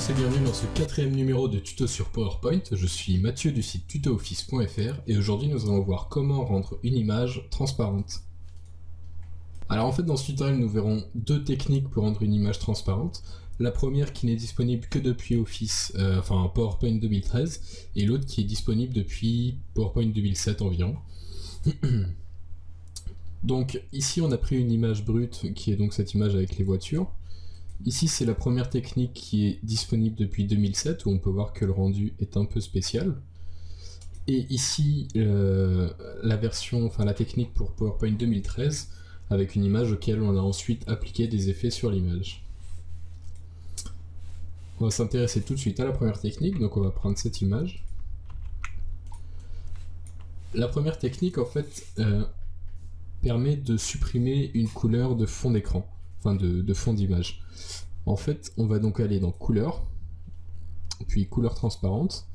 tous et bienvenue dans ce 4e numéro de tuto sur PowerPoint. Je suis Mathieu du site tutooffice.fr et aujourd'hui nous allons voir comment rendre une image transparente. Alors en fait dans ce tutoriel nous verrons deux techniques pour rendre une image transparente. La première qui n'est disponible que depuis Office, PowerPoint 2013 et l'autre qui est disponible depuis PowerPoint 2007 environ. Donc ici on a pris une image brute qui est donc cette image avec les voitures. Ici c'est la première technique qui est disponible depuis 2007 où on peut voir que le rendu est un peu spécial. Et ici la technique pour PowerPoint 2013 avec une image auquel on a ensuite appliqué des effets sur l'image. On va s'intéresser tout de suite à la première technique, donc on va prendre cette image. La première technique en fait permet de supprimer une couleur de fond d'écran, de fond d'image. En fait, on va donc aller dans couleur, puis couleur transparente,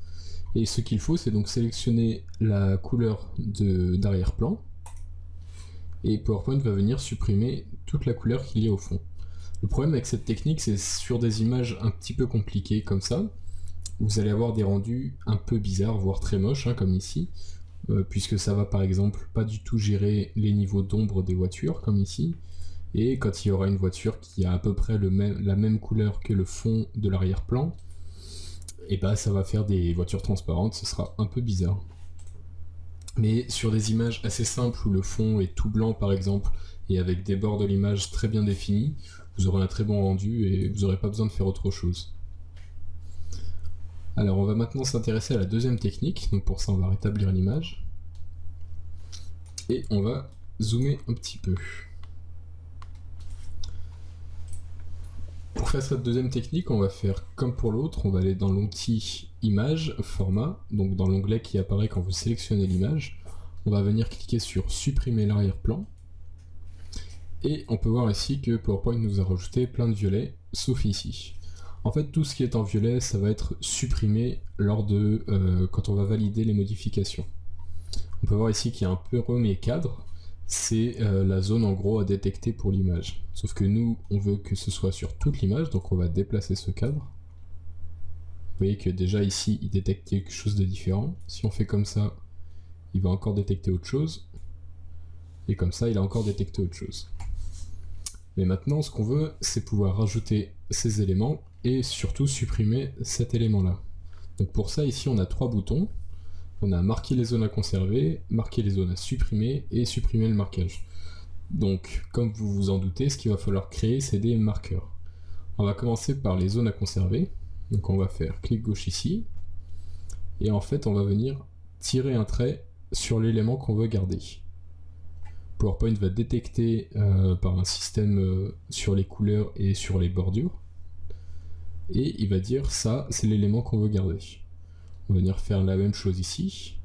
et ce qu'il faut c'est donc sélectionner la couleur d'arrière-plan, et PowerPoint va venir supprimer toute la couleur qu'il y a au fond. Le problème avec cette technique, c'est sur des images un petit peu compliquées comme ça, vous allez avoir des rendus un peu bizarres, voire très moches, comme ici, puisque ça va par exemple pas du tout gérer les niveaux d'ombre des voitures, comme ici, et quand il y aura une voiture qui a à peu près la même couleur que le fond de l'arrière-plan, et bah ça va faire des voitures transparentes, ce sera un peu bizarre. Mais sur des images assez simples où le fond est tout blanc par exemple, et avec des bords de l'image très bien définis, vous aurez un très bon rendu et vous n'aurez pas besoin de faire autre chose. Alors on va maintenant s'intéresser à la deuxième technique, donc pour ça on va rétablir l'image, et on va zoomer un petit peu. Pour faire cette deuxième technique, on va faire comme pour l'autre, on va aller dans l'onglet Image, Format, donc dans l'onglet qui apparaît quand vous sélectionnez l'image, on va venir cliquer sur Supprimer l'arrière-plan, et on peut voir ici que PowerPoint nous a rajouté plein de violets, sauf ici. En fait, tout ce qui est en violet, ça va être supprimé quand on va valider les modifications. On peut voir ici qu'il y a un premier cadre, c'est la zone en gros à détecter pour l'image. Sauf que nous, on veut que ce soit sur toute l'image, donc on va déplacer ce cadre. Vous voyez que déjà ici, il détecte quelque chose de différent. Si on fait comme ça, il va encore détecter autre chose. Et comme ça, il a encore détecté autre chose. Mais maintenant, ce qu'on veut, c'est pouvoir rajouter ces éléments et surtout supprimer cet élément-là. Donc pour ça, ici, on a trois boutons. On a marquer les zones à conserver, marquer les zones à supprimer et supprimer le marquage. Donc, comme vous vous en doutez, ce qu'il va falloir créer, c'est des marqueurs. On va commencer par les zones à conserver. Donc on va faire clic gauche ici. Et en fait, on va venir tirer un trait sur l'élément qu'on veut garder. PowerPoint va détecter par un système sur les couleurs et sur les bordures. Et il va dire ça, c'est l'élément qu'on veut garder. On va venir faire la même chose ici.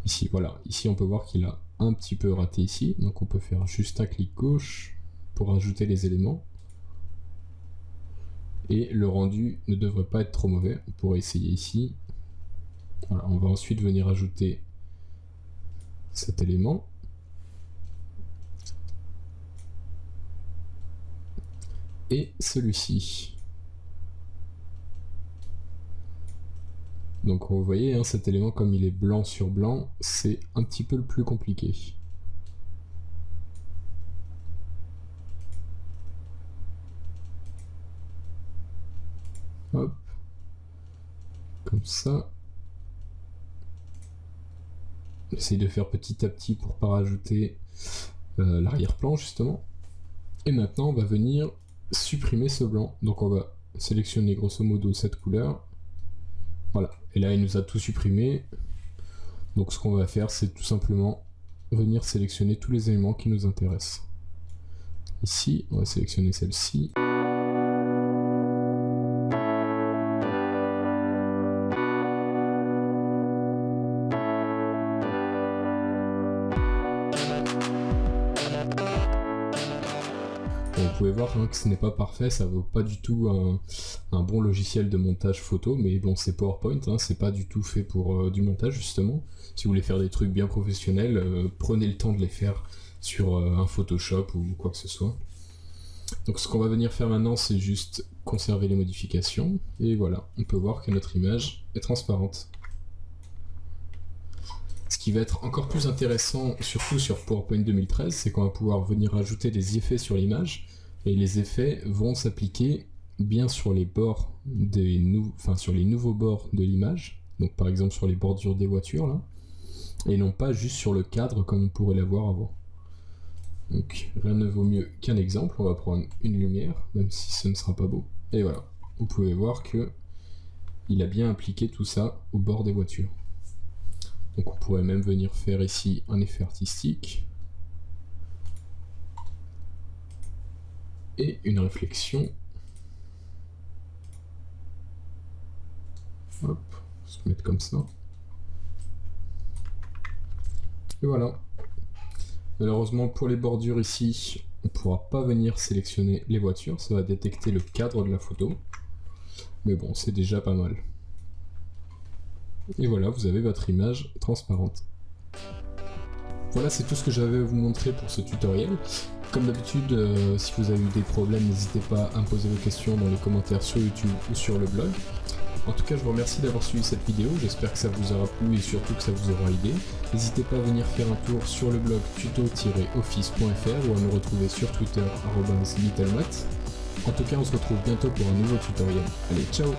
Ici, voilà. Ici, on peut voir qu'il a un petit peu raté ici. Donc, on peut faire juste un clic gauche pour ajouter les éléments. Et le rendu ne devrait pas être trop mauvais. On pourrait essayer ici. Voilà, on va ensuite venir ajouter cet élément. Et celui-ci. Donc vous voyez, cet élément, comme il est blanc sur blanc, c'est un petit peu le plus compliqué. Hop. Comme ça. J'essaye de faire petit à petit pour pas rajouter l'arrière-plan, justement. Et maintenant, on va venir supprimer ce blanc. Donc on va sélectionner grosso modo cette couleur. Voilà, et là il nous a tout supprimé. Donc ce qu'on va faire, c'est tout simplement venir sélectionner tous les éléments qui nous intéressent. Ici, on va sélectionner celle-ci. Vous pouvez voir que ce n'est pas parfait, ça vaut pas du tout un bon logiciel de montage photo, mais bon, c'est PowerPoint, c'est pas du tout fait pour du montage justement. Si vous voulez faire des trucs bien professionnels, prenez le temps de les faire sur un Photoshop ou quoi que ce soit. Donc ce qu'on va venir faire maintenant, c'est juste conserver les modifications, et voilà, on peut voir que notre image est transparente. Ce qui va être encore plus intéressant, surtout sur PowerPoint 2013, c'est qu'on va pouvoir venir ajouter des effets sur l'image, et les effets vont s'appliquer bien sur les bords sur les nouveaux bords de l'image, donc par exemple sur les bordures des voitures là, et non pas juste sur le cadre comme on pourrait l'avoir avant. Donc rien ne vaut mieux qu'un exemple, on va prendre une lumière, même si ce ne sera pas beau. Et voilà, vous pouvez voir que il a bien appliqué tout ça au bord des voitures. Donc on pourrait même venir faire ici un effet artistique. Et une réflexion. Hop, on va se mettre comme ça. Et voilà. Malheureusement pour les bordures ici, on ne pourra pas venir sélectionner les voitures, ça va détecter le cadre de la photo. Mais bon, c'est déjà pas mal. Et voilà, vous avez votre image transparente. Voilà, c'est tout ce que j'avais à vous montrer pour ce tutoriel. Comme d'habitude, si vous avez eu des problèmes, n'hésitez pas à me poser vos questions dans les commentaires sur YouTube ou sur le blog. En tout cas, je vous remercie d'avoir suivi cette vidéo, j'espère que ça vous aura plu et surtout que ça vous aura aidé. N'hésitez pas à venir faire un tour sur le blog tuto-office.fr ou à me retrouver sur Twitter @littlemat. En tout cas, on se retrouve bientôt pour un nouveau tutoriel. Allez, ciao!